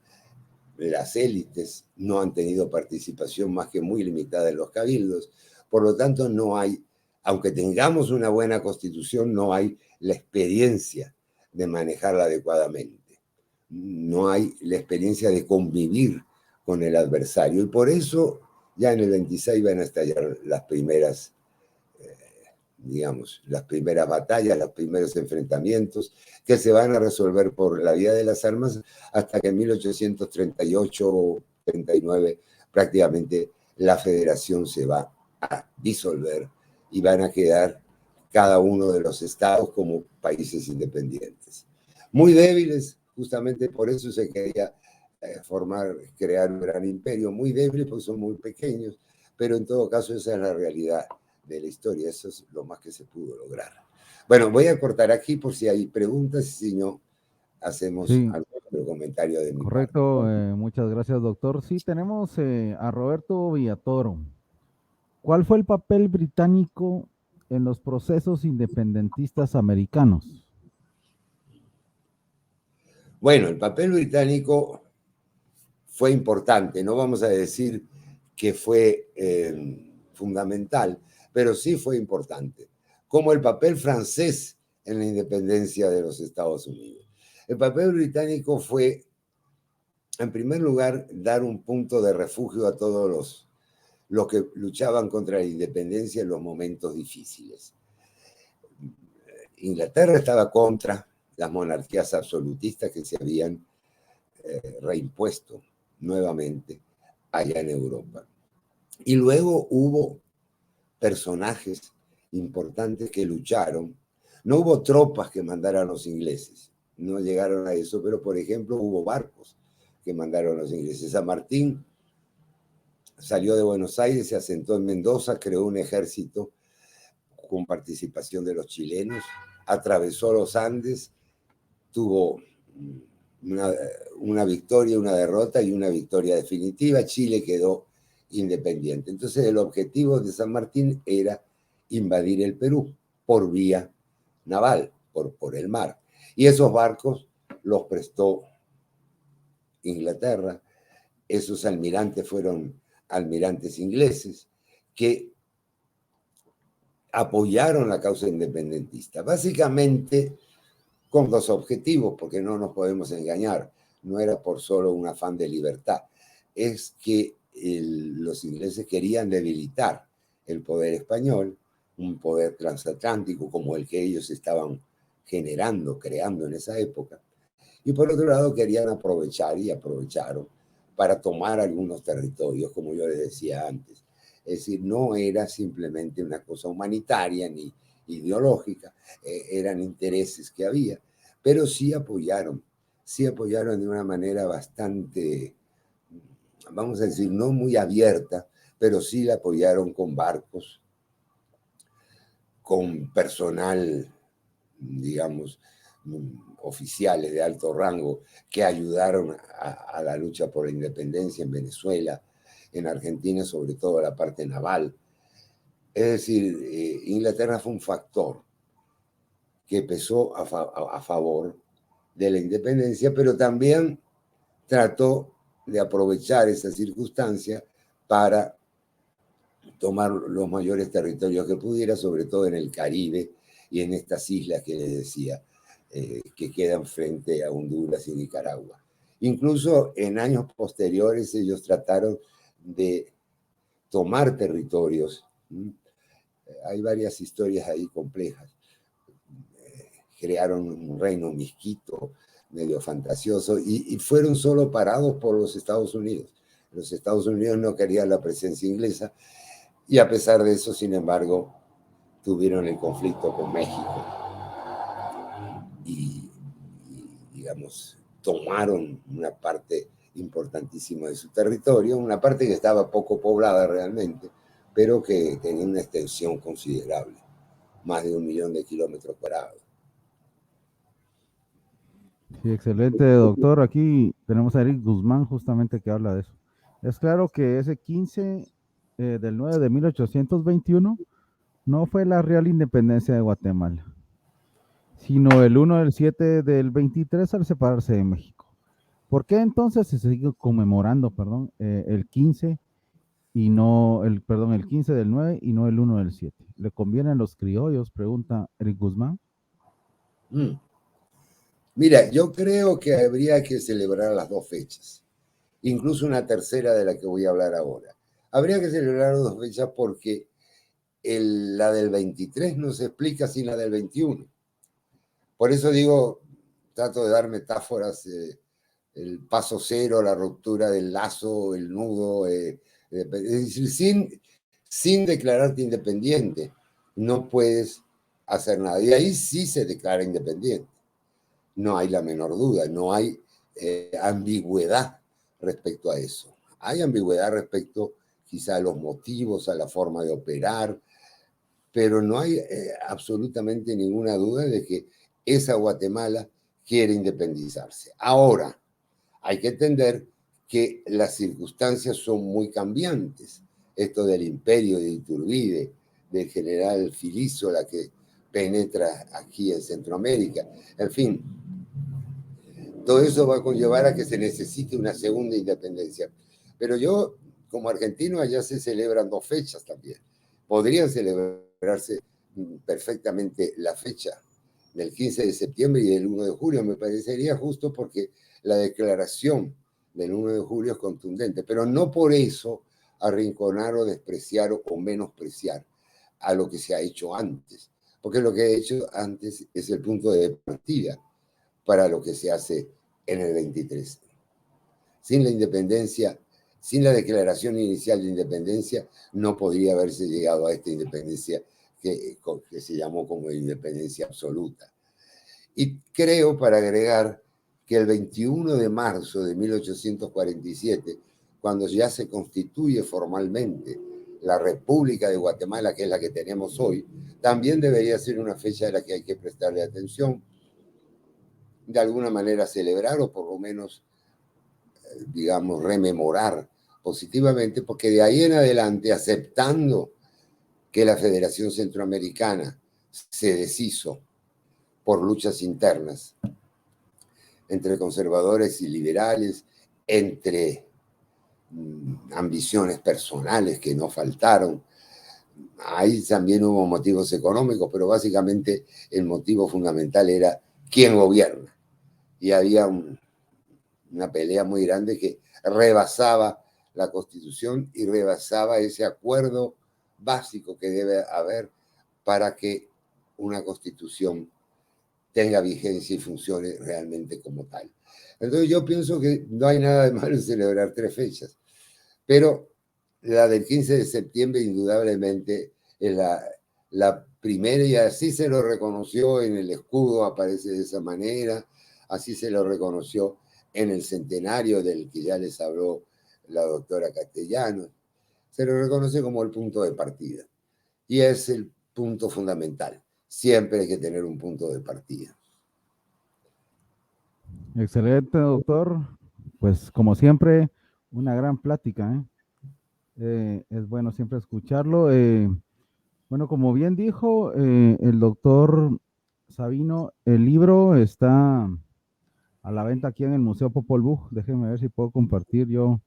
las élites no han tenido participación más que muy limitada en los cabildos. Por lo tanto, no hay, aunque tengamos una buena constitución, no hay la experiencia de manejarla adecuadamente. No hay la experiencia de convivir con el adversario. Y por eso, ya en el 26 van a estallar las primeras, digamos, las primeras batallas, los primeros enfrentamientos que se van a resolver por la vía de las armas hasta que en 1838-39 prácticamente la federación se va a disolver y van a quedar cada uno de los estados como países independientes. Muy débiles, justamente por eso se quería crear un gran imperio, muy débiles porque son muy pequeños, pero en todo caso esa es la realidad de la historia, eso es lo más que se pudo lograr. Bueno, voy a cortar aquí por si hay preguntas y si no, hacemos algún otro comentario de mi parte. Correcto, muchas gracias, doctor. Sí, tenemos a Roberto Villatoro. ¿Cuál fue el papel británico en los procesos independentistas americanos? Bueno, el papel británico fue importante, no vamos a decir que fue fundamental, pero sí fue importante, como el papel francés en la independencia de los Estados Unidos. El papel británico fue, en primer lugar, dar un punto de refugio a todos los que luchaban contra la independencia en los momentos difíciles. Inglaterra estaba contra las monarquías absolutistas que se habían reimpuesto nuevamente allá en Europa. Y luego hubo personajes importantes que lucharon. No hubo tropas que mandaran los ingleses, no llegaron a eso, pero por ejemplo hubo barcos que mandaron los ingleses. San Martín salió de Buenos Aires, se asentó en Mendoza, creó un ejército con participación de los chilenos, atravesó los Andes, tuvo una victoria, una derrota y una victoria definitiva. Chile quedó independiente. Entonces el objetivo de San Martín era invadir el Perú por vía naval, por el mar. Y esos barcos los prestó Inglaterra. Esos almirantes fueron almirantes ingleses que apoyaron la causa independentista, básicamente con dos objetivos, porque no nos podemos engañar, no era por solo un afán de libertad, es que los ingleses querían debilitar el poder español, un poder transatlántico como el que ellos estaban generando, creando en esa época, y por otro lado querían aprovechar y aprovecharon para tomar algunos territorios, como yo les decía antes. Es decir, no era simplemente una cosa humanitaria ni ideológica, eran intereses que había, pero sí apoyaron de una manera bastante, vamos a decir, no muy abierta, pero sí la apoyaron con barcos, con personal, digamos, oficiales de alto rango que ayudaron a la lucha por la independencia en Venezuela, en Argentina, sobre todo la parte naval. Es decir, Inglaterra fue un factor que pesó a favor de la independencia, pero también trató de aprovechar esa circunstancia para tomar los mayores territorios que pudiera, sobre todo en el Caribe y en estas islas que les decía, que quedan frente a Honduras y Nicaragua. Incluso en años posteriores ellos trataron de tomar territorios. Hay varias historias ahí complejas. Crearon un reino misquito, medio fantasioso, y fueron solo parados por los Estados Unidos. Los Estados Unidos no querían la presencia inglesa, y a pesar de eso, sin embargo, tuvieron el conflicto con México. Y digamos, tomaron una parte importantísima de su territorio, una parte que estaba poco poblada realmente, pero que tenía una extensión considerable, más de 1 millón de kilómetros cuadrados. Sí, excelente, doctor. Aquí tenemos a Eric Guzmán justamente que habla de eso. Es claro que ese 15 del 9 de 1821 no fue la real independencia de Guatemala, sino el 1 del 7 del 23 al separarse de México. ¿Por qué entonces se sigue conmemorando, el 15 y no el 15 del 9 y no el 1 del 7? ¿Le convienen los criollos? Pregunta Eric Guzmán. Mira, yo creo que habría que celebrar las dos fechas, incluso una tercera de la que voy a hablar ahora. Habría que celebrar las dos fechas porque la del 23 no se explica sin la del 21. Por eso digo, trato de dar metáforas, el paso cero, la ruptura del lazo, el nudo, es decir, sin declararte independiente, no puedes hacer nada. Y ahí sí se declara independiente. No hay la menor duda, no hay ambigüedad respecto a eso. Hay ambigüedad respecto quizá a los motivos, a la forma de operar, pero no hay absolutamente ninguna duda de que esa Guatemala quiere independizarse. Ahora, hay que entender que las circunstancias son muy cambiantes. Esto del imperio de Iturbide, del general Filísola que penetra aquí en Centroamérica, en fin, todo eso va a conllevar a que se necesite una segunda independencia. Pero yo, como argentino, allá se celebran dos fechas también. Podrían celebrarse perfectamente la fecha del 15 de septiembre y del 1 de julio. Me parecería justo porque la declaración del 1 de julio es contundente, pero no por eso arrinconar o despreciar o menospreciar a lo que se ha hecho antes, porque lo que he hecho antes es el punto de partida para lo que se hace en el 23. Sin la independencia, sin la declaración inicial de independencia, no podría haberse llegado a esta independencia que se llamó como independencia absoluta. Y creo, para agregar, que el 21 de marzo de 1847, cuando ya se constituye formalmente la República de Guatemala, que es la que tenemos hoy, también debería ser una fecha a la que hay que prestarle atención, de alguna manera celebrar o por lo menos, digamos, rememorar positivamente, porque de ahí en adelante, aceptando que la Federación Centroamericana se deshizo por luchas internas entre conservadores y liberales, entre ambiciones personales que no faltaron. Ahí también hubo motivos económicos, pero básicamente el motivo fundamental era quién gobierna. Y había una pelea muy grande que rebasaba la Constitución y rebasaba ese acuerdo básico que debe haber para que una Constitución tenga vigencia y funcione realmente como tal. Entonces yo pienso que no hay nada de malo en celebrar 3 fechas, pero la del 15 de septiembre indudablemente es la primera, y así se lo reconoció en el escudo, aparece de esa manera, así se lo reconoció en el centenario del que ya les habló la doctora Castellanos, se lo reconoce como el punto de partida, y es el punto fundamental. Siempre hay que tener un punto de partida. Excelente, doctor. Pues como siempre, una gran plática, es bueno siempre escucharlo. Bueno, como bien dijo el doctor Sabino, el libro está a la venta aquí en el Museo Popol Vuh. Déjenme ver si puedo compartir yo.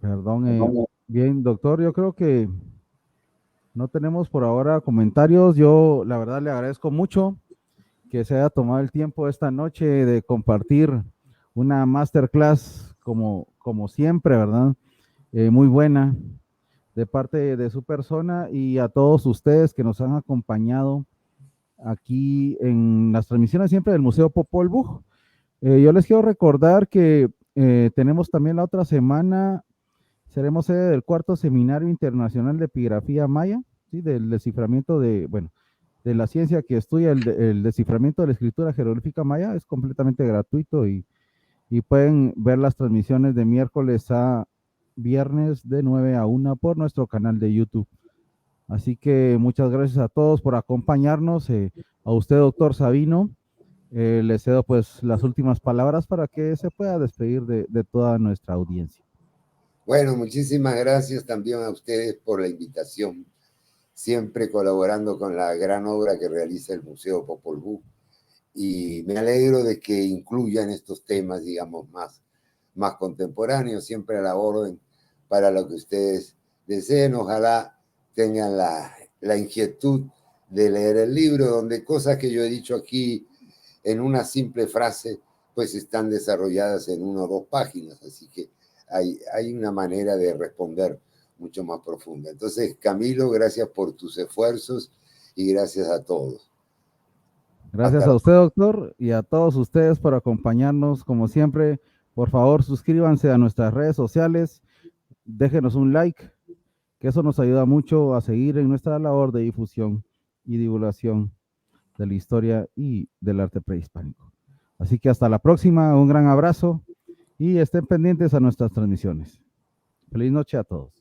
Perdón, bien, doctor, yo creo que no tenemos por ahora comentarios. Yo, la verdad, le agradezco mucho que se haya tomado el tiempo esta noche de compartir una masterclass como siempre, ¿verdad? Muy buena de parte de su persona, y a todos ustedes que nos han acompañado aquí en las transmisiones siempre del Museo Popol Vuh. Yo les quiero recordar que tenemos también la otra semana, seremos sede del 4º Seminario Internacional de Epigrafía Maya, ¿sí? Del desciframiento de la ciencia que estudia el desciframiento de la escritura jeroglífica maya. Es completamente gratuito y pueden ver las transmisiones de miércoles a viernes de 9 a 1 por nuestro canal de YouTube. Así que muchas gracias a todos por acompañarnos. A usted, doctor Sabino, le cedo pues las últimas palabras para que se pueda despedir de toda nuestra audiencia. Bueno, muchísimas gracias también a ustedes por la invitación, siempre colaborando con la gran obra que realiza el Museo Popol Vuh, y me alegro de que incluyan estos temas, digamos, más contemporáneos, siempre a la orden para lo que ustedes deseen. Ojalá tengan la inquietud de leer el libro, donde cosas que yo he dicho aquí en una simple frase, pues están desarrolladas en 1 o 2 páginas, así que hay una manera de responder mucho más profunda. Entonces, Camilo, gracias por tus esfuerzos y gracias a todos. Gracias a usted, doctor, y a todos ustedes por acompañarnos. Como siempre, por favor, suscríbanse a nuestras redes sociales, déjenos un like, que eso nos ayuda mucho a seguir en nuestra labor de difusión y divulgación de la historia y del arte prehispánico. Así que hasta la próxima, un gran abrazo y estén pendientes a nuestras transmisiones. Feliz noche a todos.